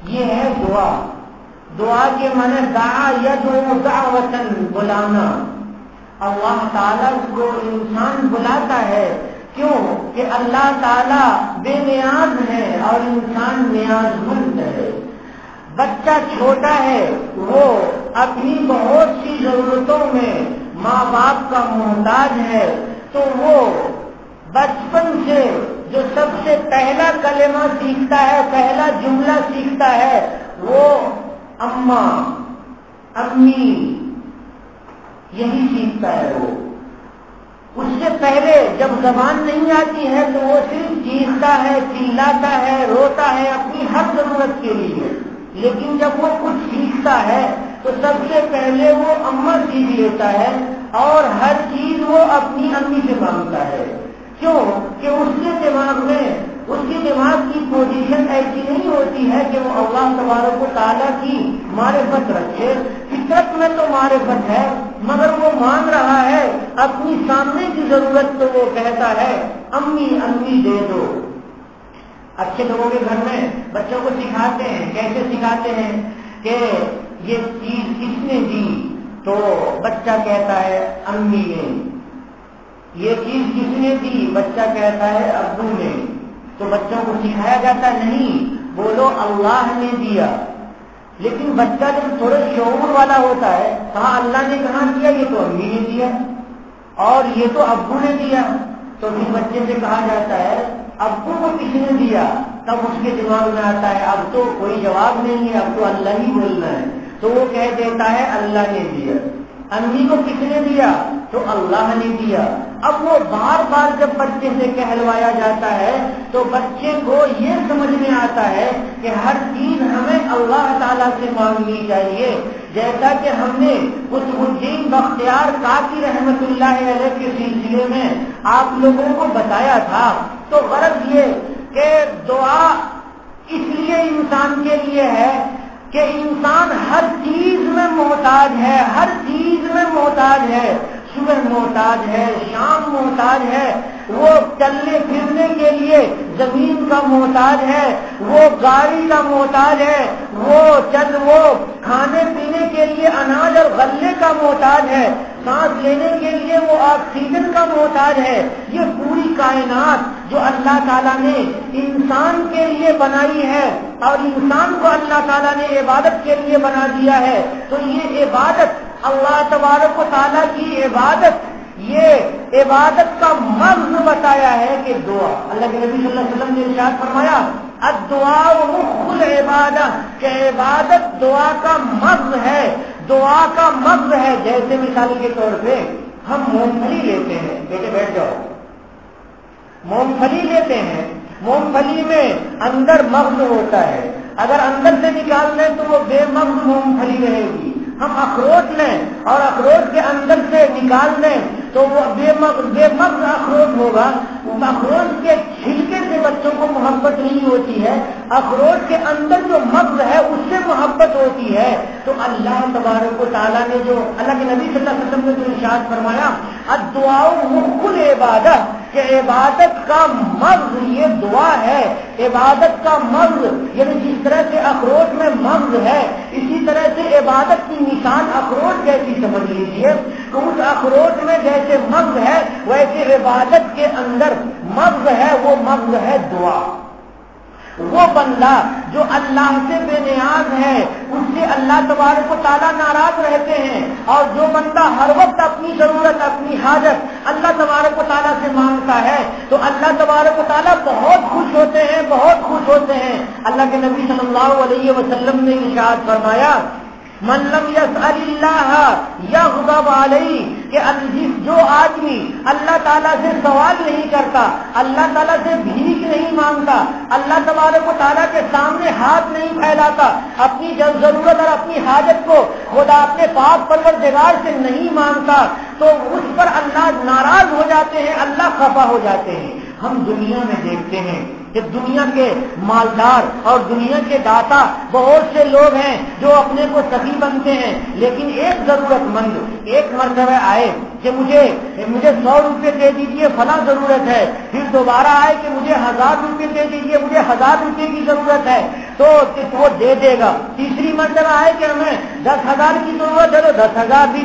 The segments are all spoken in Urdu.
یہ ہے دعا. دعا کے معنی دعا یدعو دعوتاً، بلانا. اللہ تعالیٰ کو انسان بلاتا ہے. کیوں؟ کہ اللہ تعالیٰ بے نیاز ہے اور انسان نیاز مند ہے. بچہ چھوٹا ہے، وہ اپنی بہت سی ضرورتوں میں ماں باپ کا محتاج ہے، تو وہ بچپن سے جو سب سے پہلا کلمہ سیکھتا ہے، پہلا جملہ سیکھتا ہے، وہ اماں، امی، یہی سیکھتا ہے. وہ اس سے پہلے جب زبان نہیں آتی ہے تو وہ صرف چیختا ہے، چلاتا ہے، روتا ہے اپنی ہر ضرورت کے لیے. لیکن جب وہ کچھ سیکھتا ہے تو سب سے پہلے وہ اماں سیکھ لیتا ہے اور ہر چیز وہ اپنی امی سے مانگتا ہے. کیوں؟ کہ اس کے دماغ میں، اس کے دماغ کی پوزیشن ایسی نہیں ہوتی ہے کہ وہ اللہ تبارک و تعالیٰ کی معرفت رکھے. فطرت میں تو معرفت ہے، مگر وہ مان رہا ہے اپنی سامنے کی ضرورت، تو وہ کہتا ہے امی امی دے دو. اچھے لوگوں کے گھر میں بچوں کو سکھاتے ہیں. کیسے سکھاتے ہیں؟ کہ یہ چیز کس نے دی؟ تو بچہ کہتا ہے امی نے. یہ چیز کس نے دی؟ بچہ کہتا ہے ابو نے. تو بچوں کو سکھایا جاتا نہیں، بولو اللہ نے دیا. لیکن بچہ جب تھوڑے شعور والا ہوتا ہے، کہاں اللہ نے کہاں دیا؟ یہ تو امی نے دیا اور یہ تو ابو نے دیا. تو پھر بچے سے کہا جاتا ہے ابو کو کس نے دیا؟ تب اس کے دماغ میں آتا ہے اب تو کوئی جواب نہیں ہے، اب تو اللہ ہی بولنا ہے. تو وہ کہہ دیتا ہے اللہ نے دیا. امی کو کس نے دیا؟ تو اللہ نے دیا. اب وہ بار بار جب بچے سے کہلوایا جاتا ہے تو بچے کو یہ سمجھ میں آتا ہے کہ ہر چیز ہمیں اللہ تعالیٰ سے مانگنی چاہیے. جیسا کہ ہم نے قطب الدین بختیار کاکی رحمت اللہ علیہ کے سلسلے میں آپ لوگوں کو بتایا تھا. تو غرض یہ کہ دعا اس لیے انسان کے لیے ہے کہ انسان ہر چیز میں محتاج ہے، ہر چیز میں محتاج ہے. صبح محتاج ہے، شام محتاج ہے، وہ چلنے پھرنے کے لیے زمین کا محتاج ہے، وہ گاڑی کا محتاج ہے، وہ کھانے پینے کے لیے اناج اور غلے کا محتاج ہے، سانس لینے کے لیے وہ آکسیجن کا محتاج ہے. یہ پوری کائنات جو اللہ تعالیٰ نے انسان کے لیے بنائی ہے اور انسان کو اللہ تعالیٰ نے عبادت کے لیے بنا دیا ہے. تو یہ عبادت، اللہ تبارک و تعالیٰ کی عبادت، یہ عبادت کا مغز بتایا ہے کہ دعا. اللہ کے نبی صلی اللہ علیہ وسلم نے ارشاد فرمایا الدعاء مخ العبادہ، کہ عبادت دعا کا مغز ہے، دعا کا مغز ہے. جیسے مثال کے طور پہ ہم مونگ پھلی لیتے ہیں، بیٹے بیٹھ جاؤ، مونگ پھلی لیتے ہیں، مونگ پھلی میں اندر مغز ہوتا ہے. اگر اندر سے نکال لیں تو وہ بے مغز مونگ پھلی رہے گی. ہم اخروٹ لیں اور اخروٹ کے اندر سے نکال دیں تو وہ بے مغز اخروٹ ہوگا. اخروٹ کے چھلکے سے بچوں کو محبت نہیں ہوتی ہے، اخروٹ کے اندر جو مغز ہے اس سے محبت ہوتی ہے. تو اللہ تبارک و تعالیٰ نے جو اللہ کے نبی صلی اللہ علیہ وسلم نے جو ارشاد فرمایا الدعاء مخ العبادہ، کہ عبادت کا مغز یہ دعا ہے. عبادت کا مغز یعنی جس طرح سے اخروٹ میں مغز ہے، اسی طرح سے عبادت کی مثال اخروٹ جیسی سمجھ لیجیے کہ اس اخروٹ میں جیسے مغز ہے ویسے عبادت کے اندر مغز ہے. وہ مغز ہے دعا. وہ بندہ جو اللہ سے بے نیاز ہے اس سے اللہ تبارک و تعالیٰ ناراض رہتے ہیں، اور جو بندہ ہر وقت اپنی ضرورت، اپنی حاجت اللہ تبارک و تعالیٰ سے مانگتا ہے تو اللہ تبارک و تعالیٰ بہت خوش ہوتے ہیں، بہت خوش ہوتے ہیں. اللہ کے نبی صلی اللہ علیہ وسلم نے ارشاد فرمایا من لم يسأل اللہ یغضب علیہ، کہ جو آدمی اللہ تعالیٰ سے سوال نہیں کرتا، اللہ تعالیٰ سے بھیک نہیں مانگتا، اللہ تبارک و تعالیٰ کے سامنے ہاتھ نہیں پھیلاتا، اپنی ضرورت اور اپنی حاجت کو خدا اپنے پاک پروردگار سے نہیں مانگتا، تو اس پر اللہ ناراض ہو جاتے ہیں، اللہ خفا ہو جاتے ہیں. ہم دنیا میں دیکھتے ہیں کہ دنیا کے مالدار اور دنیا کے داتا بہت سے لوگ ہیں جو اپنے کو سخی بنتے ہیں، لیکن ایک ضرورت مند ایک مرتبہ آئے کہ مجھے 100 روپے دے دیجئے فلاں ضرورت ہے، پھر دوبارہ آئے کہ مجھے 1000 روپے دے دیجئے مجھے 1000 روپے کی ضرورت ہے، تو وہ دے دے گا۔ تیسری مرتبہ آئے کہ ہمیں 10,000 کی ضرورت ہے تو 10,000 بھی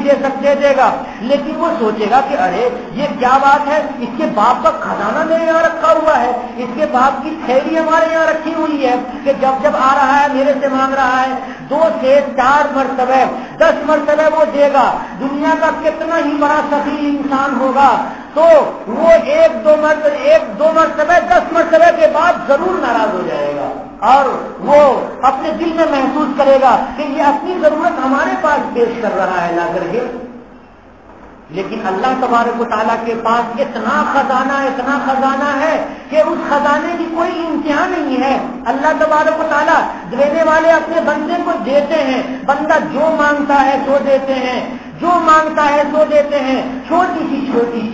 دے گا، لیکن وہ سوچے گا کہ ارے یہ کیا بات ہے، اس کے باپ کا خزانہ میرے یہاں رکھا ہوا ہے، اس کے باپ کی تھیلی ہمارے یہاں رکھی ہوئی ہے کہ جب آ رہا ہے میرے سے مانگ رہا ہے 2 سے 4 مرتبہ 10 مرتبہ وہ دے گا۔ دنیا کا کتنا ہی بڑا سخی انسان ہوگا تو وہ ایک دو مرتبہ 10 مرتبہ کے بعد ضرور ناراض ہو جائے گا، اور وہ اپنے دل میں محسوس کرے گا کہ یہ اپنی ضرورت ہمارے پاس پیش کر رہا ہے لا کر کے۔ لیکن اللہ تبارک و تعالیٰ کے پاس اتنا خزانہ ہے کہ اس خزانے کی کوئی انتہا نہیں ہے۔ اللہ تبارک و تعالیٰ دینے والے اپنے بندے کو دیتے ہیں، بندہ جو مانگتا ہے سو دیتے ہیں، چھوٹی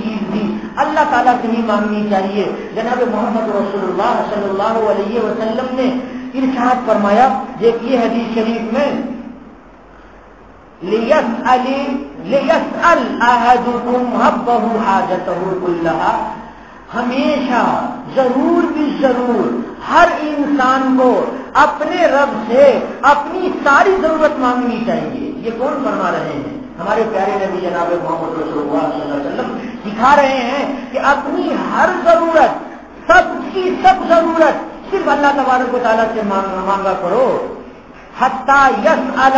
چیز بھی اللہ تعالیٰ سے ہی مانگنی چاہیے۔ جناب محمد رسول اللہ صلی اللہ علیہ وسلم نے ارشاد فرمایا، دیکھیے حدیث شریف میں، لِيَسْأَلْ أَحَدُكُمْ رَبَّهُ حَاجَتَهُ كُلَّهَا، ہمیشہ ضرور ہر انسان کو اپنے رب سے اپنی ساری ضرورت مانگنی چاہیے۔ یہ کون فرما رہے ہیں؟ ہمارے پیارے نبی جناب محمد رسول اللہ صلی اللہ علیہ وسلم سکھا رہے ہیں کہ اپنی ہر ضرورت، سب ضرورت صرف اللہ تبارک و تعالیٰ سے مانگا کرو۔ حتیٰ یسأل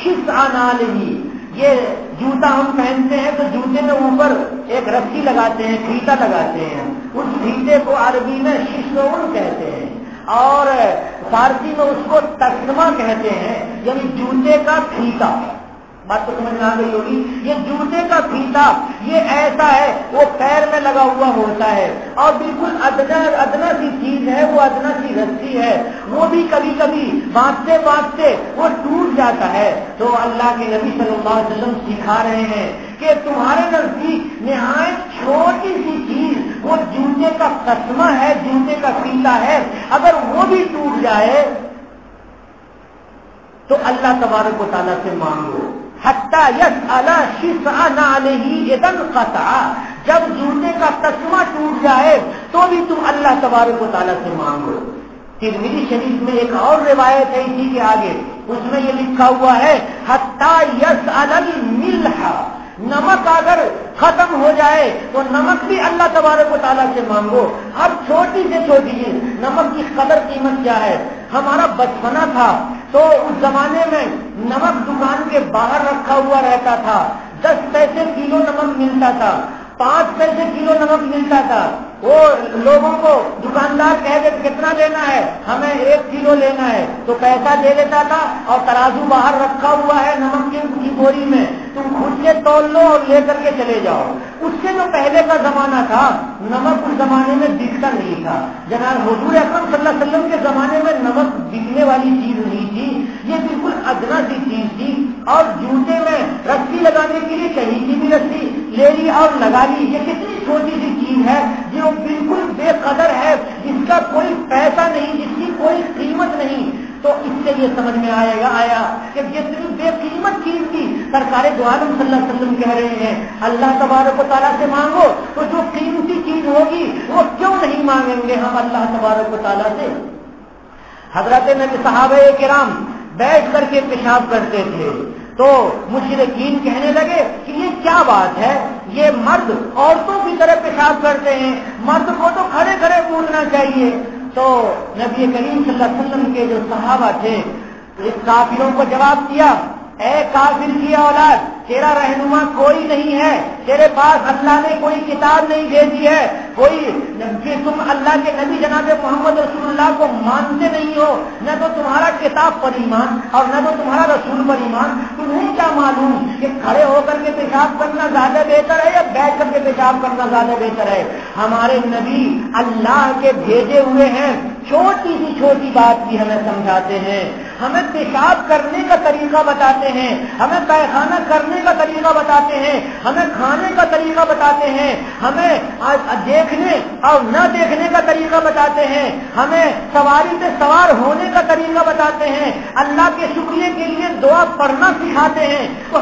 شسع نعلہ، یہ جوتا ہم پہنتے ہیں تو جوتے میں اوپر ایک رسی لگاتے ہیں، پھیتا لگاتے ہیں، اس پھیتے کو عربی میں شسعون کہتے ہیں اور فارسی میں اس کو تسمہ کہتے ہیں، یعنی جوتے کا پھیتا۔ بات تو سمجھ میں آ گئی ہوگی۔ یہ جوتے کا پھیتا یہ ایسا ہے، وہ پیر میں لگا ہوا ہوتا ہے اور بالکل ادنا سی چیز ہے، وہ ادنا سی رسی ہے، وہ بھی کبھی باندھتے وہ ٹوٹ جاتا ہے۔ تو اللہ کے نبی صلی اللہ علیہ وسلم سکھا رہے ہیں کہ تمہارے نزدیک نہایت چھوٹی سی چیز وہ جوتے کا تسمہ ہے، جوتے کا پھیتا ہے، اگر وہ بھی ٹوٹ جائے تو اللہ تبارک و تعالیٰ سے مانگو۔ حتیٰ یسأل شسع نعلہ اذا انقطع، جب جوتے کا تسمہ ٹوٹ جائے تو بھی تم اللہ تبارک و تعالیٰ سے مانگو۔ ترمذی شریف میں ایک اور روایت ہے اسی کے آگے، اس میں یہ لکھا ہوا ہے حتیٰ یسأل الملح، نمک اگر ختم ہو جائے تو نمک بھی اللہ تبارک و تعالیٰ سے مانگو۔ ہر چھوٹی سے چھوٹی چیز، نمک کی قدر قیمت کیا ہے؟ ہمارا بچپنا تھا تو اس زمانے میں نمک دکان کے باہر رکھا ہوا رہتا تھا، 10 پیسے کلو نمک ملتا تھا، 5 پیسے کلو نمک ملتا تھا۔ وہ لوگوں کو دکاندار کہہ دے کتنا لینا ہے، ہمیں 1 کلو لینا ہے تو پیسہ دے دیتا تھا اور ترازو باہر رکھا ہوا ہے نمک کی بوری میں، تم خود سے تول لو اور لے کر کے چلے جاؤ۔ اس سے جو پہلے کا زمانہ تھا نمک اس زمانے میں دکھتا نہیں تھا۔ جناب حضور اکرم صلی اللہ علیہ وسلم کے زمانے میں نمک دکھنے والی چیز نہیں تھی، یہ بالکل ادنا سی چیز تھی، اور جوتے میں رسی لگانے کے لیے کہیں کی بھی رسی لے لی اور لگا لی۔ یہ کتنی چھوٹی سی چیز ہے جو بالکل بے قدر ہے، جس کا کوئی پیسہ نہیں، جس کی کوئی قیمت نہیں۔ تو اس سے یہ سمجھ میں آیا کہ جتنی بے قیمت چیز کی سرکار دو عالم صلی اللہ علیہ وسلم کہہ رہے ہیں اللہ تبارک و تعالیٰ سے مانگو، تو جو قیمتی چیز ہوگی وہ کیوں نہیں مانگیں گے ہم اللہ تبارک و تعالیٰ سے۔ حضرت نبی صحابہ کرام بیٹھ کر کے پیشاب کرتے تھے تو مشرکین کہنے لگے کہ یہ کیا بات ہے، یہ مرد عورتوں کی طرح پیشاب کرتے ہیں، مرد کو تو کھڑے کھڑے پوچھنا چاہیے۔ تو نبی کریم صلی اللہ علیہ وسلم کے جو صحابہ تھے اس کافروں کو جواب دیا، اے کافر کی اولاد، تیرا رہنما کوئی نہیں ہے، تیرے پاس اللہ نے کوئی کتاب نہیں بھیجی ہے، کہ تم اللہ کے نبی جناب محمد رسول اللہ کو مانتے نہیں ہو، نہ تو تمہارا کتاب پر ایمان اور نہ تو تمہارا رسول پر ایمان، تمہیں کیا معلوم کہ کھڑے ہو کر کے پیشاب کرنا زیادہ بہتر ہے یا بیٹھ کر کے پیشاب کرنا زیادہ بہتر ہے؟ ہمارے نبی اللہ کے بھیجے ہوئے ہیں، چھوٹی سی چھوٹی بات بھی ہمیں سمجھاتے ہیں، ہمیں پیشاب کرنے کا طریقہ بتاتے ہیں، ہمیں پیخانہ کرنے کا طریقہ بتاتے ہیں، ہمیں کھانے کا طریقہ بتاتے ہیں، ہمیں دیکھنے اور نہ دیکھنے کا طریقہ بتاتے ہیں، ہمیں سواری سے سوار ہونے کا طریقہ بتاتے ہیں، اللہ کے شکریہ کے لیے دعا پڑھنا سکھاتے ہیں۔ تو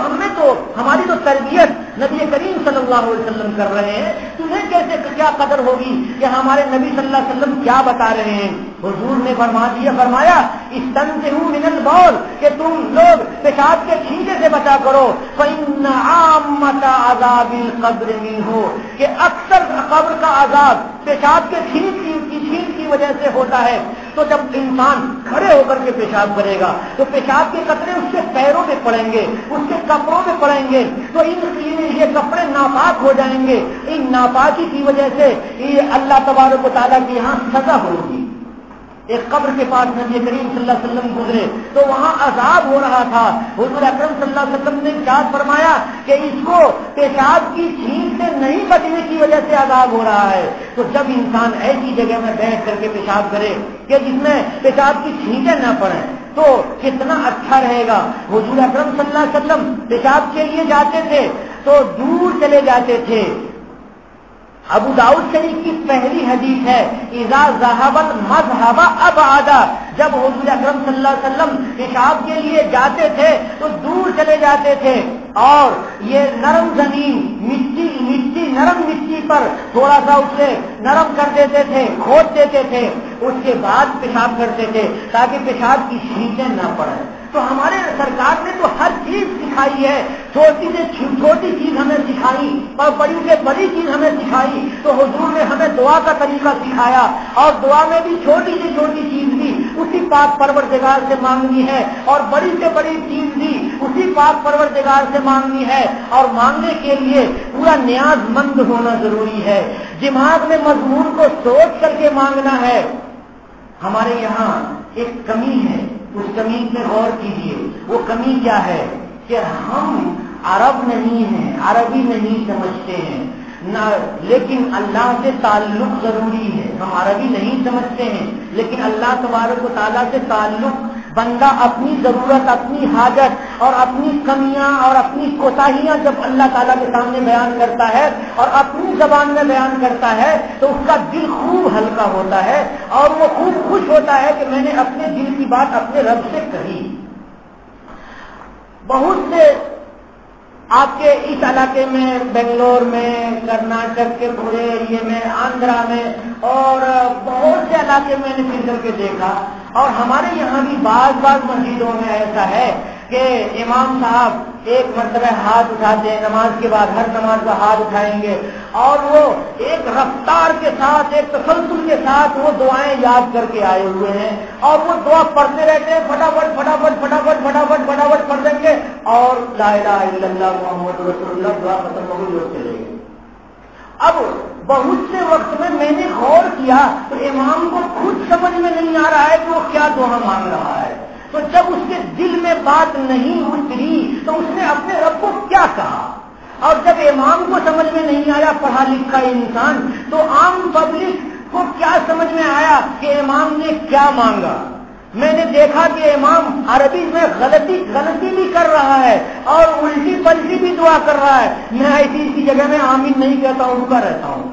ہماری تو تربیت نبی کریم صلی اللہ علیہ وسلم کر رہے ہیں، تمہیں کیسے کیا قدر ہوگی کہ ہمارے نبی صلی اللہ علیہ وسلم کیا بتا رہے ہیں۔ حضور نے فرمایا استنزہوا من البول، کہ تم لوگ پیشاب کے چھینکے سے بچا کرو، فإن عامۃ عذاب القبر منہ، کہ اکثر قبر کا عذاب پیشاب کے چھینک کی وجہ سے ہوتا ہے۔ تو جب انسان کھڑے ہو کر کے پیشاب کرے گا تو پیشاب کے قطرے اس کے پیروں پہ پڑیں گے، اس کے کپڑوں پہ پڑیں گے، تو یہ کپڑے ناپاک ہو جائیں گے۔ ان ناپاکی کی وجہ سے یہ اللہ تبارک و تعالیٰ کے یہاں سزا ہوگی۔ ایک قبر کے پاس نبی کریم صلی اللہ علیہ وسلم گزرے تو وہاں عذاب ہو رہا تھا۔ حضور اکرم صلی اللہ علیہ وسلم نے ارشاد فرمایا کہ اس کو پیشاب کی چھینک سے نہیں بچنے کی وجہ سے عذاب ہو رہا ہے۔ تو جب انسان ایسی جگہ میں بیٹھ کر کے پیشاب کرے کہ جس میں پیشاب کی چھینکیں نہ پڑیں تو کتنا اچھا رہے گا۔ حضور اکرم صلی اللہ علیہ وسلم پیشاب کے لیے جاتے تھے تو دور چلے جاتے تھے۔ ابو داؤد شریف کی پہلی حدیث ہے اذا ذهب المذهب ابعد، جب حضور اکرم صلی اللہ علیہ وسلم پیشاب کے لیے جاتے تھے تو دور چلے جاتے تھے اور یہ نرم زمین نرم مٹی پر تھوڑا سا اسے نرم کر دیتے تھے، کھود دیتے تھے، اس کے بعد پیشاب کرتے تھے تاکہ پیشاب کی چھینکیں نہ پڑیں۔ تو ہمارے سرکار نے تو ہر چیز سکھائی ہے، چھوٹی سے چھوٹی چیز ہمیں سکھائی اور بڑی سے بڑی چیز ہمیں سکھائی۔ تو حضور نے ہمیں دعا کا طریقہ سکھایا اور دعا میں بھی چھوٹی سے چھوٹی چیز بھی اسی پاک پروردگار سے مانگنی ہے اور بڑی سے بڑی چیز بھی اسی پاک پروردگار سے مانگنی ہے، اور مانگنے کے لیے پورا نیاز مند ہونا ضروری ہے، دماغ میں مضمون کو سوچ کر کے مانگنا ہے۔ ہمارے یہاں ایک کمی ہے، اس کمی پہ غور کیجیے۔ وہ کمی کیا ہے کہ ہم عرب نہیں ہیں، عربی نہیں سمجھتے ہیں نہ، لیکن اللہ سے تعلق ضروری ہے۔ ہم عربی نہیں سمجھتے ہیں لیکن اللہ تبارک و تعالیٰ سے تعلق، بندہ اپنی ضرورت، اپنی حاجت اور اپنی کمیاں اور اپنی کوتاہیاں جب اللہ تعالیٰ کے سامنے بیان کرتا ہے اور اپنی زبان میں بیان کرتا ہے تو اس کا دل خوب ہلکا ہوتا ہے اور وہ خوب خوش ہوتا ہے کہ میں نے اپنے دل کی بات اپنے رب سے کہی۔ بہت سے آپ کے اس علاقے میں، بنگلور میں، کرناٹک کے پورے ایریے میں، آندھرا میں اور بہت سے علاقے میں نے پھر کر کے دیکھا، اور ہمارے یہاں بھی بعض مسجدوں میں ایسا ہے کہ امام صاحب ایک مرتبہ ہاتھ اٹھاتے ہیں، نماز کے بعد ہر نماز کا ہاتھ اٹھائیں گے اور وہ ایک رفتار کے ساتھ، ایک تسلسل کے ساتھ وہ دعائیں یاد کر کے آئے ہوئے ہیں اور وہ دعا پڑھتے رہتے ہیں، فٹافٹ فٹافٹ فٹافٹ فٹافٹ فٹافٹ پڑھ دیں گے اور لا الہ الا اللہ محمد رسول اللہ دعا ختم ہو گئی اور چلے گئے۔ اب بہت سے وقت میں نے غور کیا تو امام کو خود سمجھ میں نہیں آ رہا ہے کہ وہ کیا دعا مانگ رہا ہے۔ تو جب اس کے دل میں بات نہیں اتری تو اس نے اپنے رب کو کیا کہا، اور جب امام کو سمجھ میں نہیں آیا، پڑھا لکھا انسان، تو عام پبلک کو کیا سمجھ میں آیا کہ امام نے کیا مانگا۔ میں نے دیکھا کہ امام عربی میں غلطی بھی کر رہا ہے اور الٹی پلٹی بھی دعا کر رہا ہے۔ میں ایسی جگہ میں آمین نہیں کہتا ہوں، رکا رہتا ہوں۔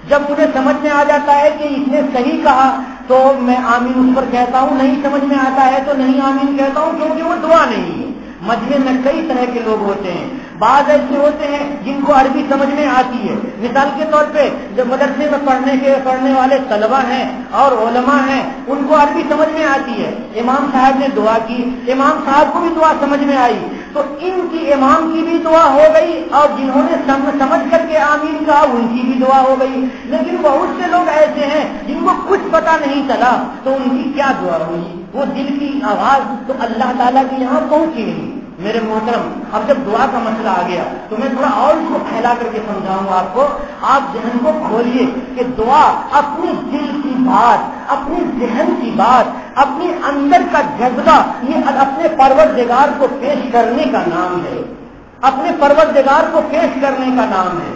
جب مجھے سمجھ میں آ جاتا ہے کہ اس نے صحیح کہا تو میں آمین اس پر کہتا ہوں، نہیں سمجھ میں آتا ہے تو نہیں آمین کہتا ہوں، کیونکہ وہ دعا نہیں ہے۔ مجمع میں کئی طرح کے لوگ ہوتے ہیں، بعض ایسے ہوتے ہیں جن کو عربی سمجھ میں آتی ہے، مثال کے طور پہ جو مدرسے میں پڑھنے والے طلبہ ہیں اور علماء ہیں، ان کو عربی سمجھ میں آتی ہے۔ امام صاحب نے دعا کی، امام صاحب کو بھی دعا سمجھ میں آئی، تو ان کی امام کی بھی دعا ہو گئی اور جنہوں نے سمجھ کر کے آمین کہا ان کی بھی دعا ہو گئی۔ لیکن بہت سے لوگ ایسے ہیں جن کو کچھ پتا نہیں چلا تو ان کی کیا دعا ہوئی، وہ دل کی آواز تو اللہ تعالیٰ کے یہاں پہنچی نہیں۔ میرے محترم، اب جب دعا کا مسئلہ آ گیا تو میں تھوڑا اور اس کو پھیلا کر کے سمجھاؤں گا آپ کو۔ آپ ذہن کو کھولیے کہ دعا اپنی دل کی بات، اپنی ذہن کی بات، اپنی اندر کا جذبہ، یہ اپنے پروردگار کو پیش کرنے کا نام ہے، اپنے پروردگار کو پیش کرنے کا نام ہے۔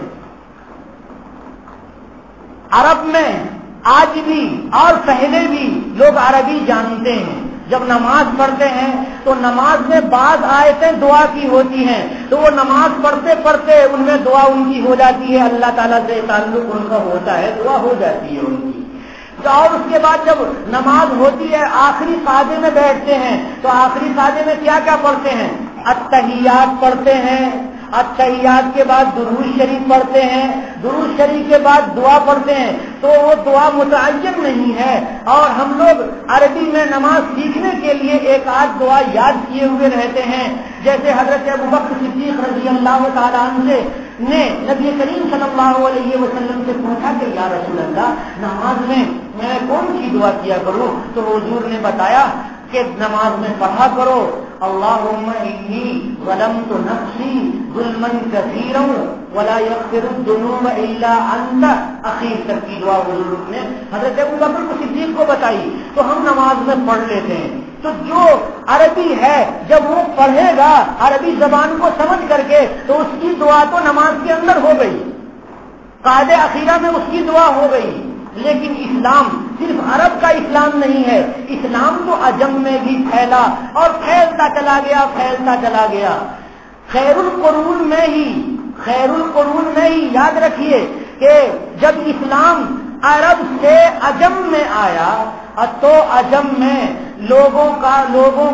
آج بھی اور پہلے بھی لوگ عربی جانتے ہیں. جب نماز پڑھتے ہیں تو نماز میں بعض آیتیں دعا کی ہوتی ہیں، تو وہ نماز پڑھتے پڑھتے ان میں دعا ان کی ہو جاتی ہے، اللہ تعالیٰ سے تعلق ان کا ہوتا ہے، دعا ہو جاتی ہے ان کی. اور اس کے بعد جب نماز ہوتی ہے آخری سجدے میں بیٹھتے ہیں تو آخری سجدے میں کیا کیا پڑھتے ہیں؟ التحیات پڑھتے ہیں. التحیات کے بعد درود شریف پڑھتے ہیں، درود شریف کے بعد دعا پڑھتے ہیں. تو وہ دعا متعین نہیں ہے، اور ہم لوگ عربی میں نماز سیکھنے کے لیے ایک آدھ دعا یاد کیے ہوئے رہتے ہیں. جیسے حضرت ابوبکر صدیق رضی اللہ تعالیٰ عنہ نے نبی کریم صلی اللہ علیہ وسلم سے پوچھا کہ یا رسول اللہ، نماز میں میں کون سی دعا کیا کروں؟ تو حضور نے بتایا کہ نماز میں پڑھا کرو اللہم انی ظلمت نفسی ظلما کثیرا ولا یغفر الذنوب الا انت، اخیر تک کی دعا حضور نے حضرت ابوبکر صدیق کو بتائی. تو ہم نماز میں پڑھ لیتے ہیں. تو جو عربی ہے جب وہ پڑھے گا عربی زبان کو سمجھ کر کے تو اس کی دعا تو نماز کے اندر ہو گئی، قاعدے اخیرہ میں اس کی دعا ہو گئی. لیکن اسلام صرف عرب کا اسلام نہیں ہے، اسلام تو عجم میں بھی پھیلا اور پھیلتا چلا گیا، پھیلتا چلا گیا. خیر القرون میں ہی یاد رکھیے کہ جب اسلام عرب سے عجم میں آیا تو عجم میں لوگوں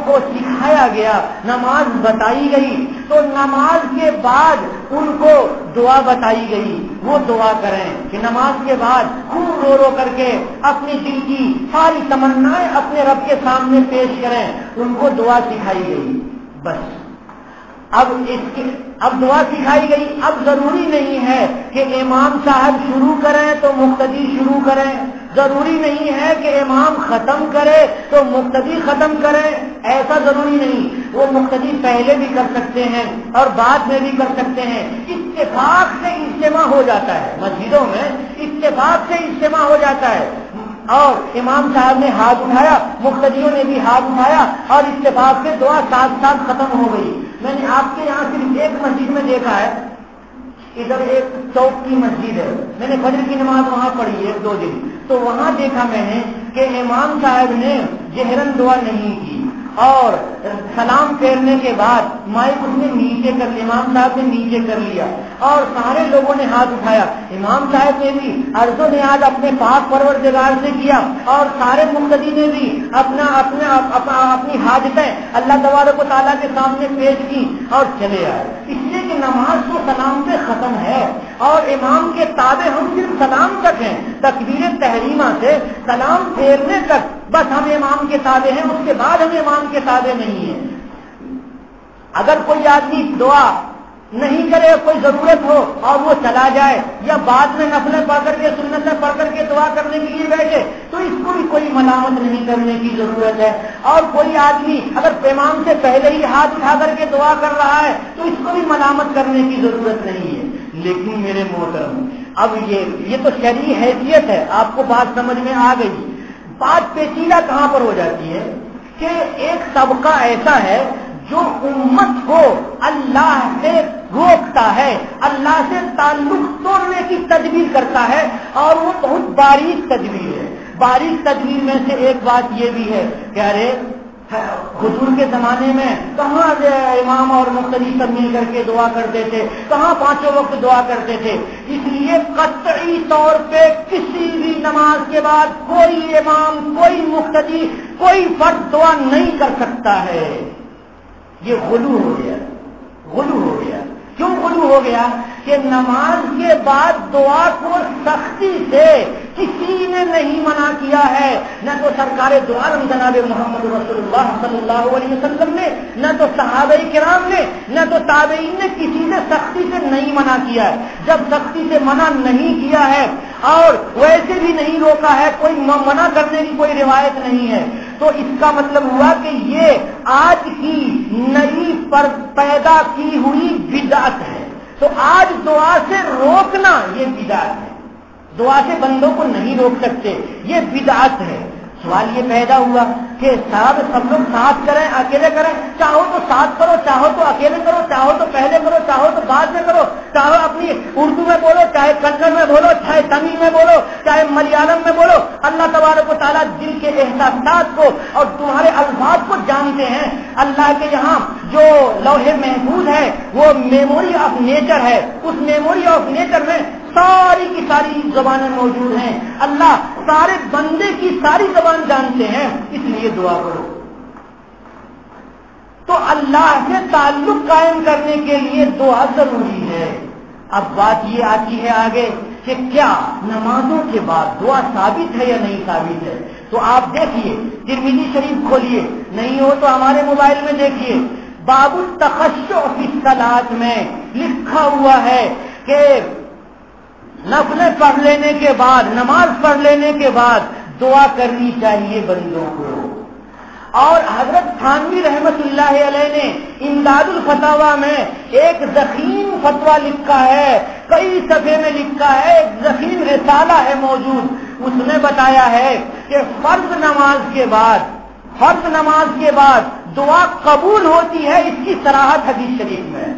کو سکھایا گیا، نماز بتائی گئی. تو نماز کے بعد ان کو دعا بتائی گئی، وہ دعا کریں کہ نماز کے بعد خوب رو رو کر کے اپنی دل کی ساری تمنائیں اپنے رب کے سامنے پیش کریں. ان کو دعا سکھائی گئی. بس اب دعا سکھائی گئی. اب ضروری نہیں ہے کہ امام صاحب شروع کریں تو مقتدی شروع کریں، ضروری نہیں ہے کہ امام ختم کرے تو مقتدی ختم کرے، ایسا ضروری نہیں. وہ مقتدی پہلے بھی کر سکتے ہیں اور بعد میں بھی کر سکتے ہیں. اتفاق سے اجتماع ہو جاتا ہے، مسجدوں میں اتفاق سے اجتماع ہو جاتا ہے. اور امام صاحب نے ہاتھ اٹھایا، مقتدیوں نے بھی ہاتھ اٹھایا اور اتفاق سے دعا ساتھ ساتھ ختم ہو گئی. میں نے آپ کے یہاں صرف ایک مسجد میں دیکھا ہے، ادھر ایک چوک کی مسجد ہے، میں نے فجر کی نماز وہاں پڑھی ہے 2 دن. تو وہاں دیکھا میں نے کہ امام صاحب نے جہرن دعا نہیں کی اور سلام پھیرنے کے بعد مائک اس نے نیچے کر لیا، امام صاحب نے نیچے کر لیا اور سارے لوگوں نے ہاتھ اٹھایا. امام صاحب نے بھی عرض و نیاز اپنے پاک پروردگار سے کیا اور سارے مقتدی نے بھی اپنی حاجتیں اللہ تبارک و تعالیٰ کے سامنے پیش کی اور چلے آئے. اس لیے کہ نماز تو سلام سے ختم ہے اور امام کے تابع ہم صرف سلام تک ہیں، تکبیر تحریمہ سے سلام پھیرنے تک بس ہم امام کے تابع ہیں، اس کے بعد ہم امام کے تابع نہیں ہیں. اگر کوئی آدمی دعا نہیں کرے، کوئی ضرورت ہو اور وہ چلا جائے یا بعد میں نفلیں پڑھ کر کے سنتیں پڑھ کر کے دعا کرنے کے لیے بیٹھے تو اس کو بھی کوئی ملامت نہیں کرنے کی ضرورت ہے. اور کوئی آدمی اگر امام سے پہلے ہی ہاتھ اٹھا کر کے دعا کر رہا ہے تو اس کو بھی ملامت کرنے کی ضرورت نہیں ہے. لیکن میرے محترم، اب یہ تو شرعی حیثیت ہے، آپ کو بات سمجھ میں آ گئی. بات پیچیدہ کہاں پر ہو جاتی ہے کہ ایک طبقہ ایسا ہے جو امت کو اللہ سے روکتا ہے، اللہ سے تعلق توڑنے کی تدبیر کرتا ہے، اور وہ بہت باریک تدبیر ہے. باریک تدبیر میں سے ایک بات یہ بھی ہے کہ ارے حضور کے زمانے میں کہاں امام اور مقتدی سب مل کر کے دعا کرتے تھے، کہاں 5 وقت دعا کرتے تھے. اس لیے قطعی طور پہ کسی بھی نماز کے بعد کوئی امام، کوئی مقتدی، کوئی فرد دعا نہیں کر سکتا ہے. یہ غلو ہو گیا، غلو ہو گیا. کیوں غلو ہو گیا؟ کہ نماز کے بعد دعا کو سختی سے کسی نے نہیں منع کیا ہے، نہ تو سرکار دو عالم جناب محمد رسول اللہ صلی اللہ علیہ وسلم نے، نہ تو صحابہ کرام نے، نہ تو تابعین نے، کسی نے سختی سے نہیں منع کیا ہے. جب سختی سے منع نہیں کیا ہے اور ویسے بھی نہیں روکا ہے، کوئی منع کرنے کی کوئی روایت نہیں ہے، تو اس کا مطلب ہوا کہ یہ آج کی نئی پر پیدا کی ہوئی بدعت ہے. تو آج دعا سے روکنا یہ بدعت ہے. دعا سے بندوں کو نہیں روک سکتے، یہ بدعت ہے. سوال یہ پیدا ہوا کہ صاحب سب لوگ ساتھ کریں اکیلے کریں؟ چاہو تو ساتھ کرو، چاہو تو اکیلے کرو، چاہو تو پہلے کرو، چاہو تو بعد میں کرو، چاہو اپنی اردو میں بولو، چاہے کنڑ میں بولو، چاہے تمل میں بولو، چاہے ملیالم میں بولو۔ اللہ تبارک و تعالیٰ دل کے احساسات کو اور تمہارے الفاظ کو جانتے ہیں۔ اللہ کے یہاں جو لوح محفوظ ہے وہ میموری آف نیچر ہے، اس میموری آف نیچر میں ساری کی ساری زبانیں موجود ہیں۔ اللہ سارے بندے کی ساری زبان جانتے ہیں، اس لیے دعا کرو۔ تو اللہ سے تعلق قائم کرنے کے لیے دعا ضروری ہے۔ اب بات یہ آتی ہے آگے کہ کیا نمازوں کے بعد دعا ثابت ہے یا نہیں ثابت ہے؟ تو آپ دیکھیے، ترمذی شریف کھولیے، نہیں ہو تو ہمارے موبائل میں دیکھیے، باب التخشع فی الصلاۃ میں لکھا ہوا ہے کہ نفلیں پڑھ لینے کے بعد، نماز پڑھ لینے کے بعد دعا کرنی چاہیے بندوں کو۔ اور حضرت تھانوی رحمت اللہ علیہ نے امداد الفتاوی میں ایک ضخیم فتویٰ لکھا ہے، کئی صفحے میں لکھا ہے، ایک ضخیم رسالہ ہے موجود، اس نے بتایا ہے کہ فرض نماز کے بعد دعا قبول ہوتی ہے، اس کی صراحت حدیث شریف میں ہے۔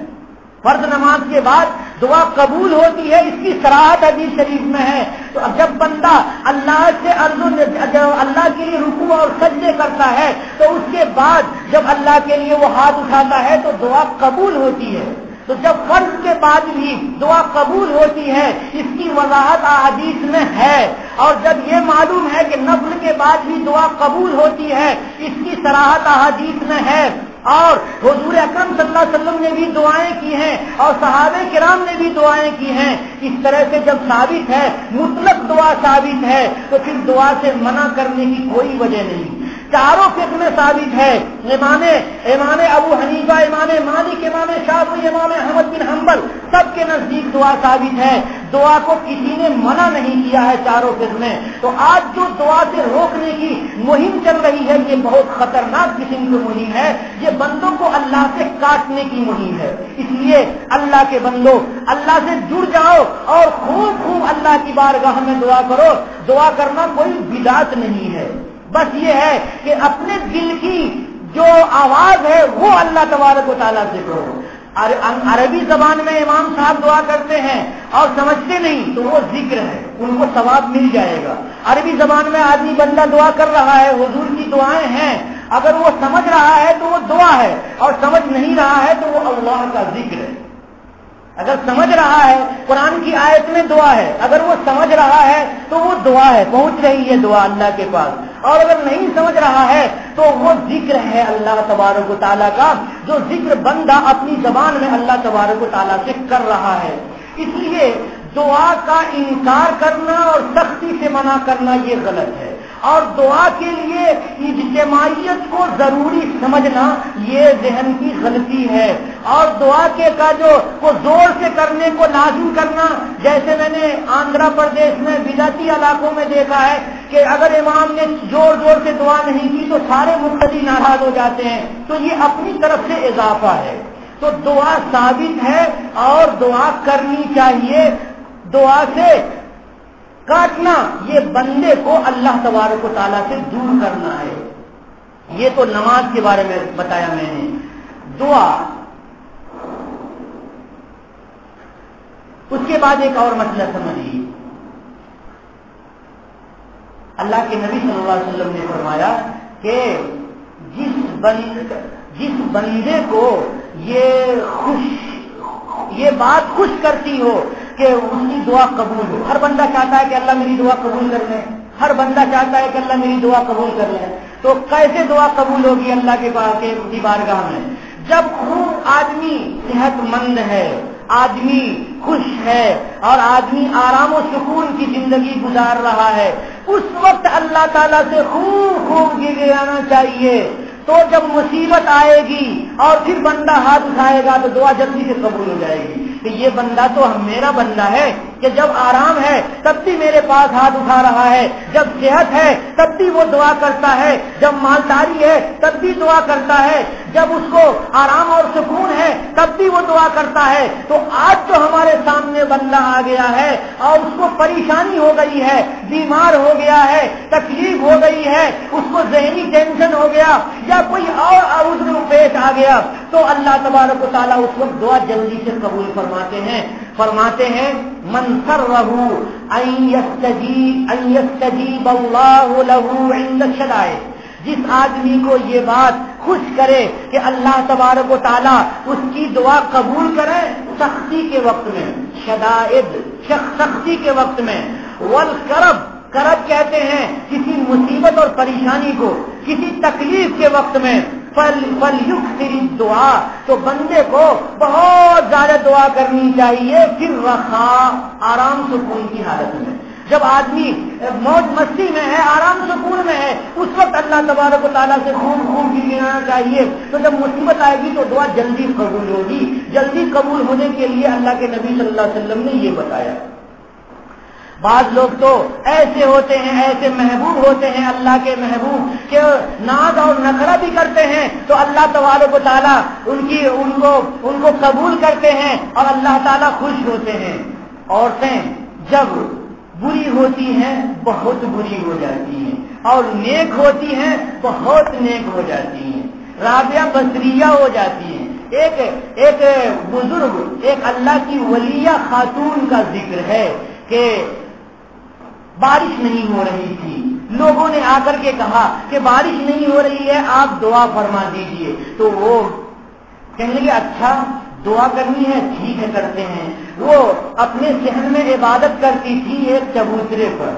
فرض نماز کے بعد دعا قبول ہوتی ہے، اس کی صراحت حدیث شریف میں ہے۔ تو اب جب بندہ اللہ سے اللہ کے لیے رکوع اور سجدے کرتا ہے تو اس کے بعد جب اللہ کے لیے وہ ہاتھ اٹھاتا ہے تو دعا قبول ہوتی ہے۔ تو جب فرض کے بعد بھی دعا قبول ہوتی ہے، اس کی وضاحت احادیث میں ہے۔ اور جب یہ معلوم ہے کہ نفل کے بعد بھی دعا قبول ہوتی ہے، اس کی صراحت احادیث میں ہے۔ اور حضور اکرم صلی اللہ علیہ وسلم نے بھی دعائیں کی ہیں اور صحابہ کرام نے بھی دعائیں کی ہیں۔ اس طرح سے جب ثابت ہے، مطلق دعا ثابت ہے، تو پھر دعا سے منع کرنے کی کوئی وجہ نہیں۔ چاروں فقہ میں ثابت ہے، امام ابو حنیفہ، امام مالک، امام شافعی، امام احمد بن حنبل، سب کے نزدیک دعا ثابت ہے۔ دعا کو کسی نے منع نہیں کیا ہے چاروں فقہ میں۔ تو آج جو دعا سے روکنے کی مہم چل رہی ہے، یہ بہت خطرناک قسم کی مہم ہے، یہ بندوں کو اللہ سے کاٹنے کی مہم ہے۔ اس لیے اللہ کے بندوں، اللہ سے جڑ جاؤ اور خوب اللہ کی بارگاہ میں دعا کرو۔ دعا کرنا کوئی بدعت نہیں ہے، بس یہ ہے کہ اپنے دل کی جو آواز ہے وہ اللہ تبارک و تعالیٰ سے کرو۔ عربی زبان میں امام صاحب دعا کرتے ہیں اور سمجھتے نہیں تو وہ ذکر ہے، ان کو ثواب مل جائے گا۔ عربی زبان میں آدمی بندہ دعا کر رہا ہے، حضور کی دعائیں ہیں، اگر وہ سمجھ رہا ہے تو وہ دعا ہے، اور سمجھ نہیں رہا ہے تو وہ اللہ کا ذکر ہے۔ اگر سمجھ رہا ہے قرآن کی آیت میں دعا ہے، اگر وہ سمجھ رہا ہے تو وہ دعا ہے، پہنچ رہی ہے دعا اللہ کے پاس۔ اور اگر نہیں سمجھ رہا ہے تو وہ ذکر ہے اللہ تبارک و تعالیٰ کا، جو ذکر بندہ اپنی زبان میں اللہ تبارک و تعالیٰ سے کر رہا ہے۔ اس لیے دعا کا انکار کرنا اور سختی سے منع کرنا یہ غلط ہے، اور دعا کے لیے اجتماعیت کو ضروری سمجھنا یہ ذہن کی غلطی ہے۔ اور دعا کے کا جو کو زور سے کرنے کو لازم کرنا، جیسے میں نے آندھرا پردیش میں بدعتی علاقوں میں دیکھا ہے کہ اگر امام نے زور سے دعا نہیں کی تو سارے مقتدی ناراض ہو جاتے ہیں، تو یہ اپنی طرف سے اضافہ ہے۔ تو دعا ثابت ہے اور دعا کرنی چاہیے۔ دعا سے کاٹنا یہ بندے کو اللہ تبارک و تعالیٰ سے دور کرنا ہے۔ یہ تو نماز کے بارے میں بتایا میں نے۔ دعا، اس کے بعد ایک اور مسئلہ سمجھیے۔ اللہ کے نبی صلی اللہ علیہ وسلم نے فرمایا کہ جس بندے کو یہ بات خوش کرتی ہو کہ اس کی دعا قبول ہو، ہر بندہ چاہتا ہے کہ اللہ میری دعا قبول کر لے، ہر بندہ چاہتا ہے کہ اللہ میری دعا قبول کر لے، تو کیسے دعا قبول ہوگی اللہ کے بارگاہ میں؟ جب خوب آدمی صحت مند ہے، آدمی خوش ہے اور آدمی آرام و سکون کی زندگی گزار رہا ہے، اس وقت اللہ تعالیٰ سے خوب گڑگڑانا چاہیے۔ تو جب مصیبت آئے گی اور پھر بندہ ہاتھ اٹھائے گا تو دعا جلدی سے قبول ہو جائے گی کہ یہ بندہ تو میرا بندہ ہے، کہ جب آرام ہے تب بھی میرے پاس ہاتھ اٹھا رہا ہے، جب صحت ہے تب بھی وہ دعا کرتا ہے، جب مالداری ہے تب بھی دعا کرتا ہے، جب اس کو آرام اور سکون ہے تب بھی وہ دعا کرتا ہے۔ تو آج جو ہمارے سامنے بندہ آ گیا ہے اور اس کو پریشانی ہو گئی ہے، بیمار ہو گیا ہے، تکلیف ہو گئی ہے، اس کو ذہنی ٹینشن ہو گیا یا کوئی اور عذر پیش آ گیا، تو اللہ تبارک و تعالیٰ اس وقت دعا جلدی سے قبول فرماتے ہیں من سرہ ان یستجیب اللہ لہ عند الشدائد، جس آدمی کو یہ بات خوش کرے کہ اللہ تبارک و تعالیٰ اس کی دعا قبول کرے سختی کے وقت میں، شدائد سختی کے وقت میں، والکرب کرب کہتے ہیں کسی مصیبت اور پریشانی کو، کسی تکلیف کے وقت میں، فَلْيُكْثِرِ الدُّعَاء، تو بندے کو بہت زیادہ دعا کرنی چاہیے، پھر رخاء آرام سکون کی حالت میں، جب آدمی موج مستی میں ہے، آرام سکون میں ہے، اس وقت اللہ تبارک و تعالیٰ سے خوب گرانا چاہیے۔ تو جب مصیبت آئے گی تو دعا جلدی قبول ہوگی۔ جلدی قبول ہونے کے لیے اللہ کے نبی صلی اللہ علیہ وسلم نے یہ بتایا۔ بعض لوگ تو ایسے ہوتے ہیں، ایسے محبوب ہوتے ہیں اللہ کے محبوب کہ ناز اور نخرہ بھی کرتے ہیں تو اللہ تبارک و تعالیٰ ان کو قبول کرتے ہیں اور اللہ تعالیٰ خوش ہوتے ہیں۔ عورتیں جب بری ہوتی ہیں بہت بری ہو جاتی ہیں اور نیک ہوتی ہیں بہت نیک ہو جاتی ہیں، رابعہ بصریہ ہو جاتی ہیں۔ ایک بزرگ، ایک اللہ کی ولیہ خاتون کا ذکر ہے کہ بارش نہیں ہو رہی تھی، لوگوں نے آ کر کے کہا کہ بارش نہیں ہو رہی ہے، آپ دعا فرما دیجئے، تو وہ کہنے لگے اچھا دعا کرنی ہے، ٹھیک ہے کرتے ہیں۔ وہ اپنے شہر میں عبادت کرتی تھی ایک چبوترے پر،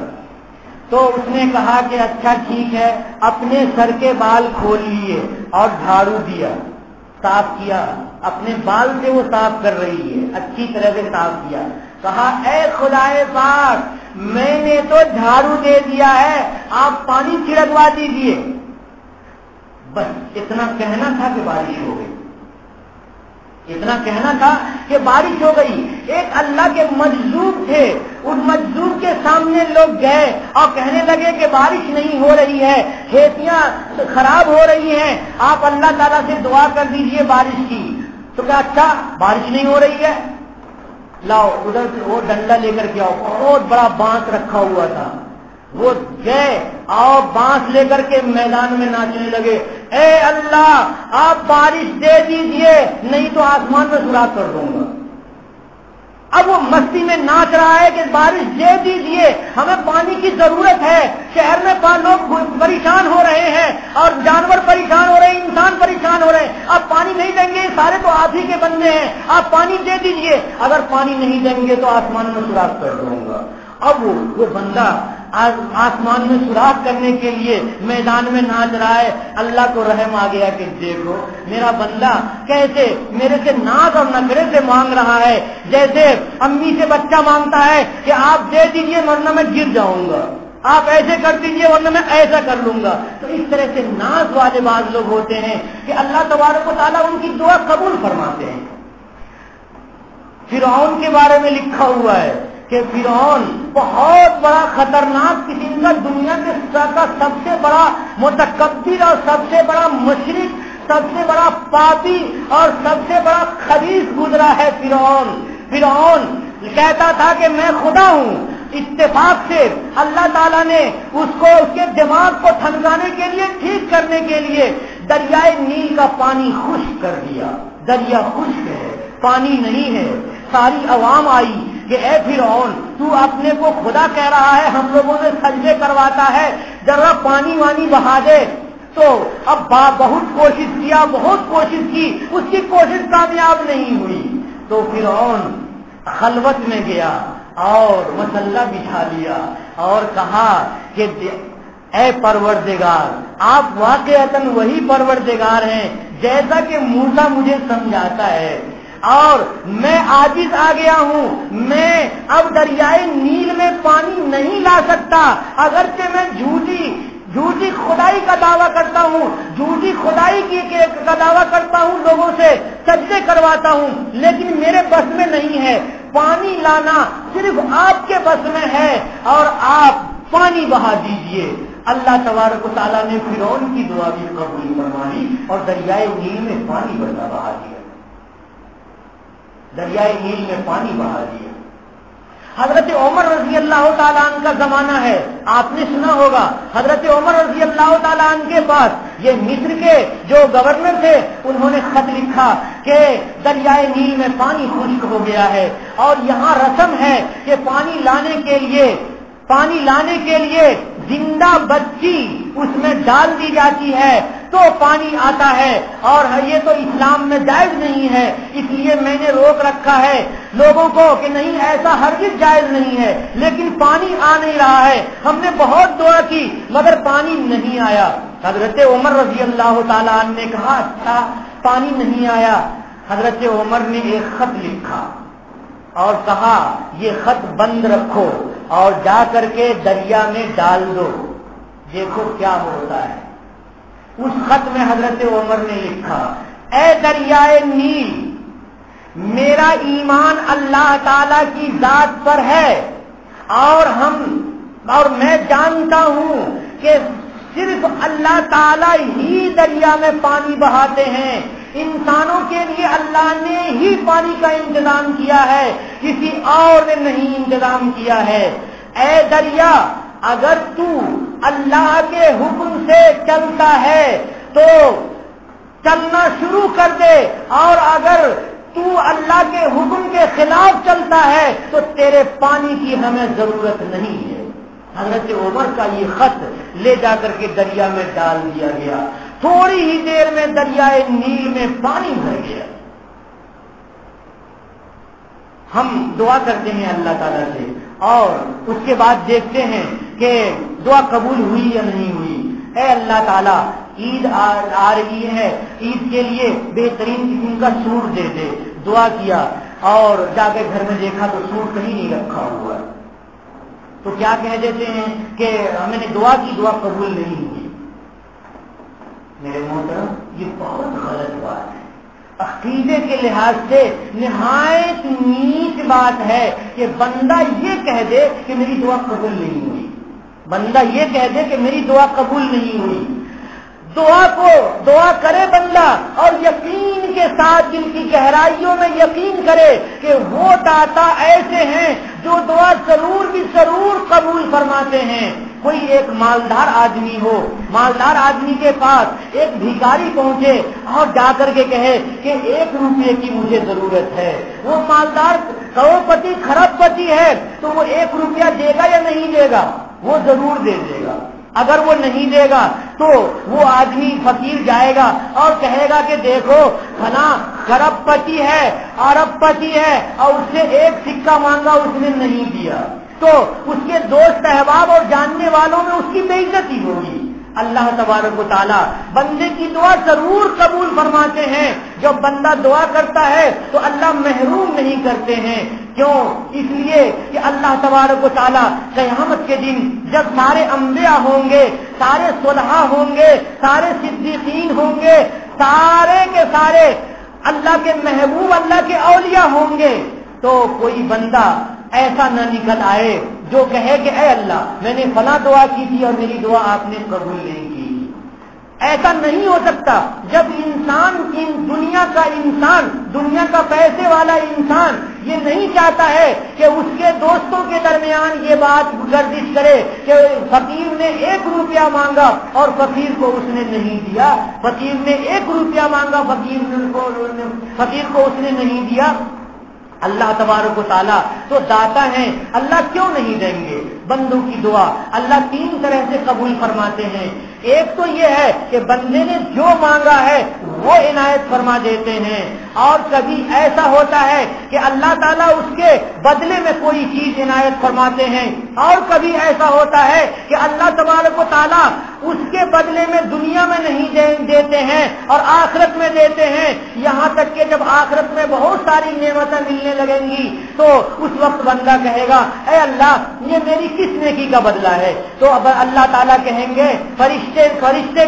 تو اس نے کہا کہ اچھا ٹھیک ہے، اپنے سر کے بال کھول لیے اور جھاڑو دیا، صاف کیا، اپنے بال سے وہ صاف کر رہی ہے، اچھی طرح سے صاف کیا، کہا اے خدائے پاک میں نے تو جھاڑو دے دیا ہے، آپ پانی چھڑکوا دیجیے۔ بس اتنا کہنا تھا کہ بارش ہو گئی، اتنا کہنا تھا کہ بارش ہو گئی۔ ایک اللہ کے مجذوب تھے، ان مجذوب کے سامنے لوگ گئے اور کہنے لگے کہ بارش نہیں ہو رہی ہے، کھیتیاں خراب ہو رہی ہیں، آپ اللہ تعالیٰ سے دعا کر دیجئے بارش کی۔ تو کہا اچھا بارش نہیں ہو رہی ہے، لاؤ ادھر سے وہ ڈنڈا لے کر کے آؤ، بہت بڑا بانس رکھا ہوا تھا، وہ گئے اور بانس لے کر کے میدان میں ناچنے لگے، اے اللہ آپ بارش دے دیجئے نہیں تو آسمان میں سوراخ کر دوں گا۔ اب وہ مستی میں ناچ رہا ہے کہ بارش دے دیجئے، ہمیں پانی کی ضرورت ہے، شہر میں لوگ پریشان ہو رہے ہیں اور جانور پریشان ہو رہے ہیں، انسان پریشان ہو رہے ہیں، آپ پانی نہیں دیں گے، سارے تو آپ ہی کے بندے ہیں، آپ پانی دے دیجئے، اگر پانی نہیں دیں گے تو آسمان میں سوراخ کر دوں گا۔ اب وہ بندہ آسمان میں سوراخ کرنے کے لیے میدان میں ناچ رہا ہے، اللہ کو رحم آ گیا کہ دیکھو میرا بندہ کیسے میرے سے ناز اور نخرے سے مانگ رہا ہے، جیسے امی سے بچہ مانگتا ہے کہ آپ دے دیجئے ورنہ میں گر جاؤں گا، آپ ایسے کر دیجئے ورنہ میں ایسا کر لوں گا۔ تو اس طرح سے ناز والے بعض لوگ ہوتے ہیں کہ اللہ تبارک و تعالیٰ ان کی دعا قبول فرماتے ہیں۔ فرعون کے بارے میں لکھا ہوا ہے کہ فرعون بہت بڑا خطرناک قسم کا، دنیا کے سب سے بڑا متکبر اور سب سے بڑا مشرک، سب سے بڑا پاپی اور سب سے بڑا خبیث گزرا ہے فرعون کہتا تھا کہ میں خدا ہوں۔ اتفاق سے اللہ تعالیٰ نے اس کے دماغ کو تھمکانے کے لیے، ٹھیک کرنے کے لیے دریائے نیل کا پانی خشک کر دیا، دریا خشک ہے، پانی نہیں ہے۔ ساری عوام آئی کہ اے فرعون تو اپنے کو خدا کہہ رہا ہے، ہم لوگوں سے سجدے کرواتا ہے، ذرا پانی وانی بہا دے۔ تو اب بہت کوشش کی، اس کی کوشش کامیاب نہیں ہوئی، تو فرعون خلوت میں گیا اور مسلح بچھا لیا اور کہا کہ اے پروردگار آپ واقعتاً وہی پروردگار ہیں جیسا کہ موسیٰ مجھے سمجھاتا ہے، اور میں عاجز آ گیا ہوں، میں اب دریائے نیل میں پانی نہیں لا سکتا، اگرچہ میں جھوٹی جھوٹی خدائی کا دعویٰ کرتا ہوں، جھوٹی خدائی کا دعویٰ کرتا ہوں، لوگوں سے سجدے کرواتا ہوں، لیکن میرے بس میں نہیں ہے۔ پانی لانا صرف آپ کے بس میں ہے اور آپ پانی بہا دیجئے۔ اللہ تبارک و تعالیٰ نے فرعون کی دعا بھی قبول فرمائی اور دریائے نیل میں پانی بہا دیا، دریائے نیل میں پانی بہا دیا۔ حضرت عمر رضی اللہ تعالیٰ عنہ کا زمانہ ہے، آپ نے سنا ہوگا، حضرت عمر رضی اللہ تعالیٰ عنہ کے پاس یہ مصر کے جو گورنر تھے، انہوں نے خط لکھا کہ دریائے نیل میں پانی خشک ہو گیا ہے اور یہاں رسم ہے کہ پانی لانے کے لیے زندہ بچی اس میں ڈال دی جاتی ہے تو پانی آتا ہے، اور یہ تو اسلام میں جائز نہیں ہے، اس لیے میں نے روک رکھا ہے لوگوں کو کہ نہیں، ایسا ہرگز جائز نہیں ہے، لیکن پانی آ نہیں رہا ہے۔ ہم نے بہت دعا کی مگر پانی نہیں آیا۔ حضرت عمر رضی اللہ تعالیٰ عنہ نے کہا اچھا پانی نہیں آیا۔ حضرت عمر نے ایک خط لکھا اور کہا یہ خط بند رکھو اور جا کر کے دریا میں ڈال دو، دیکھو کیا ہوتا ہے۔ اس خط میں حضرت عمر نے لکھا، اے دریائے نیل، میرا ایمان اللہ تعالی کی ذات پر ہے اور میں جانتا ہوں کہ صرف اللہ تعالی ہی دریا میں پانی بہاتے ہیں، انسانوں کے لیے اللہ نے ہی پانی کا انتظام کیا ہے، کسی اور نے نہیں انتظام کیا ہے۔ اے دریا، اگر تو اللہ کے حکم سے چلتا ہے تو چلنا شروع کر دے، اور اگر تو اللہ کے حکم کے خلاف چلتا ہے تو تیرے پانی کی ہمیں ضرورت نہیں ہے۔ حضرت عمر کا یہ خط لے جا کر کے دریا میں ڈال دیا گیا، تھوڑی ہی دیر میں دریائے نیل میں پانی بھر گیا۔ ہم دعا کرتے ہیں اللہ تعالیٰ سے اور اس کے بعد دیکھتے ہیں کہ دعا قبول ہوئی یا نہیں ہوئی۔ اے اللہ تعالیٰ، عید آ رہی ہے، عید کے لیے بہترین قسم کا سوٹ دے دے۔ دعا کیا اور جا کے گھر میں دیکھا تو سوٹ کہیں نہیں رکھا ہوا، تو کیا کہہ دیتے ہیں کہ ہمیں نے دعا کی، دعا قبول نہیں ہوئی۔ میرے محترم، یہ بہت غلط بات ہے، عقیدے کے لحاظ سے نہایت نیچ بات ہے کہ بندہ یہ کہہ دے کہ میری دعا قبول نہیں ہوئی، بندہ یہ کہہ دے کہ میری دعا قبول نہیں ہوئی۔ دعا کرے بندہ اور یقین کے ساتھ دل کی گہرائیوں میں یقین کرے کہ وہ داتا ایسے ہیں جو دعا ضرور قبول فرماتے ہیں۔ کوئی ایک مالدار آدمی ہو، مالدار آدمی کے پاس ایک بھکاری پہنچے اور جا کر کے کہے کہ 1 روپے کی مجھے ضرورت ہے، وہ مالدار کروڑپتی خراب پتی ہے تو وہ 1 روپیہ دے گا یا نہیں دے گا؟ وہ ضرور دے دے گا۔ اگر وہ نہیں دے گا تو وہ آدمی فقیر جائے گا اور کہے گا کہ دیکھو فلاں خراب پتی ہے، ارب پتی ہے، اور اس سے 1 سکہ مانگا اس نے نہیں دیا، تو اس کے دوست احباب اور جاننے والوں میں اس کی بے عزتی ہوگی۔ اللہ تبارک و تعالیٰ بندے کی دعا ضرور قبول فرماتے ہیں۔ جب بندہ دعا کرتا ہے تو اللہ محروم نہیں کرتے ہیں۔ کیوں؟ اس لیے کہ اللہ تبارک و تعالیٰ قیامت کے دن جب سارے انبیاء ہوں گے، سارے صلحاء ہوں گے، سارے صدیقین ہوں گے، سارے کے سارے اللہ کے محبوب، اللہ کے اولیاء ہوں گے، تو کوئی بندہ ایسا نہ نکل آئے جو کہے کہ اے اللہ، میں نے فلاں دعا کی تھی اور میری دعا آپ نے قبول نہیں کی۔ ایسا نہیں ہو سکتا۔ جب دنیا کا پیسے والا انسان یہ نہیں چاہتا ہے کہ اس کے دوستوں کے درمیان یہ بات گردش کرے کہ فقیر نے 1 روپیہ مانگا اور فقیر کو اس نے نہیں دیا، فقیر نے 1 روپیہ مانگا، فقیر کو اس نے نہیں دیا۔ اللہ تبارک و تعالیٰ تو داتا ہیں، اللہ کیوں نہیں دیں گے؟ بندوں کی دعا اللہ 3 طرح سے قبول فرماتے ہیں۔ ایک تو یہ ہے کہ بندے نے جو مانگا ہے وہ عنایت فرما دیتے ہیں، اور کبھی ایسا ہوتا ہے کہ اللہ تعالیٰ اس کے بدلے میں کوئی چیز عنایت فرماتے ہیں، اور کبھی ایسا ہوتا ہے کہ اللہ تبارک و تعالیٰ اس کے بدلے میں دنیا میں نہیں دیتے ہیں اور آخرت میں دیتے ہیں، یہاں تک کہ جب آخرت میں بہت ساری نعمتیں ملنے لگیں گی تو اس وقت بندہ کہے گا اے اللہ، یہ میری کس نیکی کا بدلہ ہے؟ تو اب اللہ تعالیٰ کہیں گے، فرشتے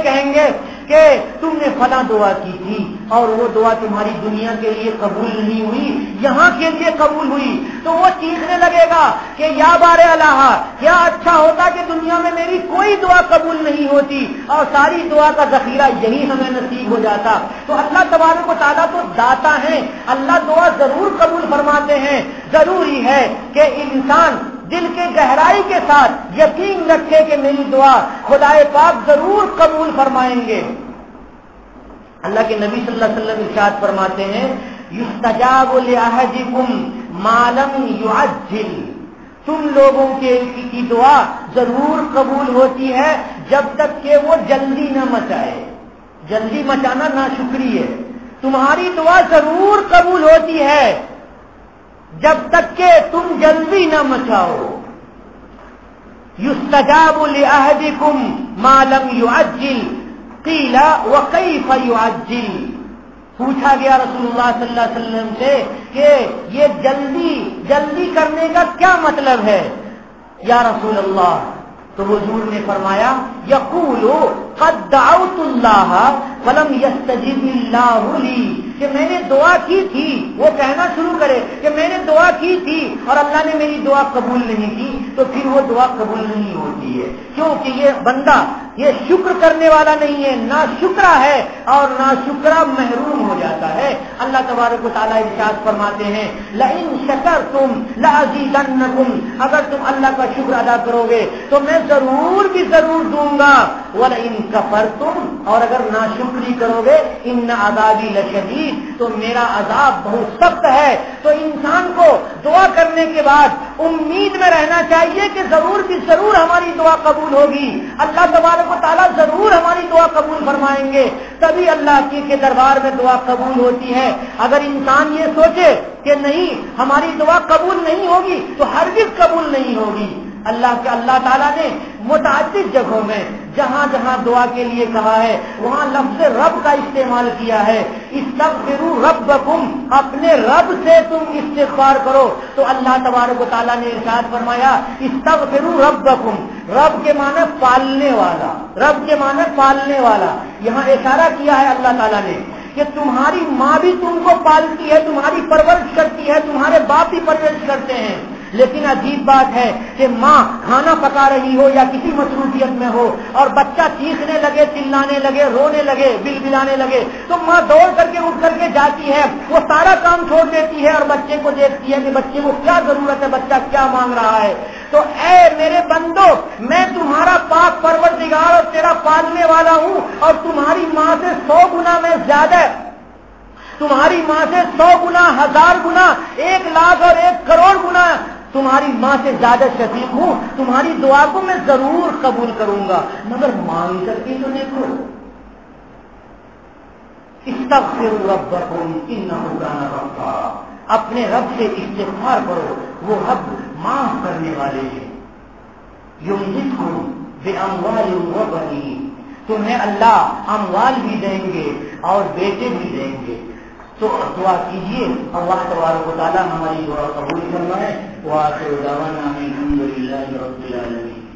کہیں گے کہ تم نے فلاں دعا کی تھی اور وہ دعا تمہاری دنیا کے لیے قبول نہیں ہوئی، یہاں کے لیے قبول ہوئی. تو وہ چیخنے لگے گا کہ یا بار الہ، کیا اچھا ہوتا کہ دنیا میں میری کوئی دعا قبول نہیں ہوتی اور ساری دعا کا ذخیرہ یہی ہمیں نصیب ہو جاتا. تو اللہ تبارک و تعالیٰ تو داتا ہیں، اللہ دعا ضرور قبول فرماتے ہیں. ضروری ہے کہ انسان دل کے گہرائی کے ساتھ یقین رکھے کہ میری دعا خدائے پاک ضرور قبول فرمائیں گے. اللہ کے نبی صلی اللہ علیہ وسلم ارشاد فرماتے ہیں، یستجاب لأحدکم ما لم یعجل، تم لوگوں کی دعا ضرور قبول ہوتی ہے جب تک کہ وہ جلدی نہ مچائے. جلدی مچانا ناشکری ہے. تمہاری دعا ضرور قبول ہوتی ہے جب تک کہ تم جلدی نہ مچاؤ. یستجاب لأحدکم ما لم یعجل قیل وکیف یعجل، پوچھا گیا رسول اللہ صلی اللہ علیہ وسلم سے کہ یہ جلدی کرنے کا کیا مطلب ہے یا رسول اللہ؟ تو حضور نے فرمایا، یقول قد دعوت اللہ فلم یستجب اللہ لی، کہ میں نے دعا کی تھی، وہ کہنا شروع کرے کہ میں نے دعا کی تھی اور اللہ نے میری دعا قبول نہیں کی، تو پھر وہ دعا قبول نہیں ہوتی ہے. کیونکہ یہ بندہ یہ شکر کرنے والا نہیں ہے، نہ شکرا ہے اور نہ شکرا محروم ہو جاتا ہے. اللہ تبارک و تعالیٰ ارشاد فرماتے ہیں، لئن شکرتم لازیدنکم، اگر تم اللہ کا شکر ادا کرو گے تو میں ضرور بھی ضرور دوں گا. ولئن کفرتم، اور اگر ناشکری کرو گے، ان عذابی لشدید، تو میرا عذاب بہت سخت ہے. تو انسان کو دعا کرنے کے بعد امید میں رہنا چاہیے کہ ضرور بھی ضرور ہماری دعا قبول ہوگی، اللہ تبارک و تعالیٰ ضرور ہماری دعا قبول فرمائیں گے. تبھی اللہ کے دربار میں دعا قبول ہوتی ہے. اگر انسان یہ سوچے کہ نہیں ہماری دعا قبول نہیں ہوگی تو ہرگز قبول نہیں ہوگی. اللہ تعالیٰ نے متعدد جگہوں میں جہاں جہاں دعا کے لیے کہا ہے وہاں لفظ رب کا استعمال کیا ہے. استغفروا ربکم، اپنے رب سے تم استغفار کرو. تو اللہ تبارک و تعالیٰ نے ارشاد فرمایا، استغفروا ربکم، رب کے معنی پالنے والا، رب کے معنی پالنے والا. یہاں اشارہ کیا ہے اللہ تعالیٰ نے کہ تمہاری ماں بھی تم کو پالتی ہے، تمہاری پرورش کرتی ہے، تمہارے باپ بھی پرورش کرتے ہیں. لیکن عجیب بات ہے کہ ماں کھانا پکا رہی ہو یا کسی مصروفیت میں ہو اور بچہ چیخنے لگے، چلانے لگے، رونے لگے، بلبلانے لگے، تو ماں دوڑ کر کے اٹھ کر کے جاتی ہے، وہ سارا کام چھوڑ دیتی ہے اور بچے کو دیکھتی ہے کہ بچے کو کیا ضرورت ہے، بچہ کیا مانگ رہا ہے. تو اے میرے بندو، میں تمہارا پاک پروردگار اور تیرا پالنے والا ہوں، اور تمہاری ماں سے 100 گنا میں زیادہ، تمہاری ماں سے 100 گنا، 1000 گنا، 1 لاکھ اور 1 کروڑ گنا تمہاری ماں سے زیادہ شفیق ہوں. تمہاری دعا کو میں ضرور قبول کروں گا، مگر مانگ کر کے تو دیکھو. استغفروا ربکم انہ کان غفارا، اپنے رب سے استغفار کرو، وہ رب معاف کرنے والے ہیں. یمددکم باموال وبنین، تمہیں اللہ اموال بھی دیں گے اور بیٹے بھی دیں گے. تو دعا کیجیے، اللہ تبارک و تعالیٰ ہماری دعا قبول فرمائے. وآخر دعوانا الحمد للہ رب العالمین.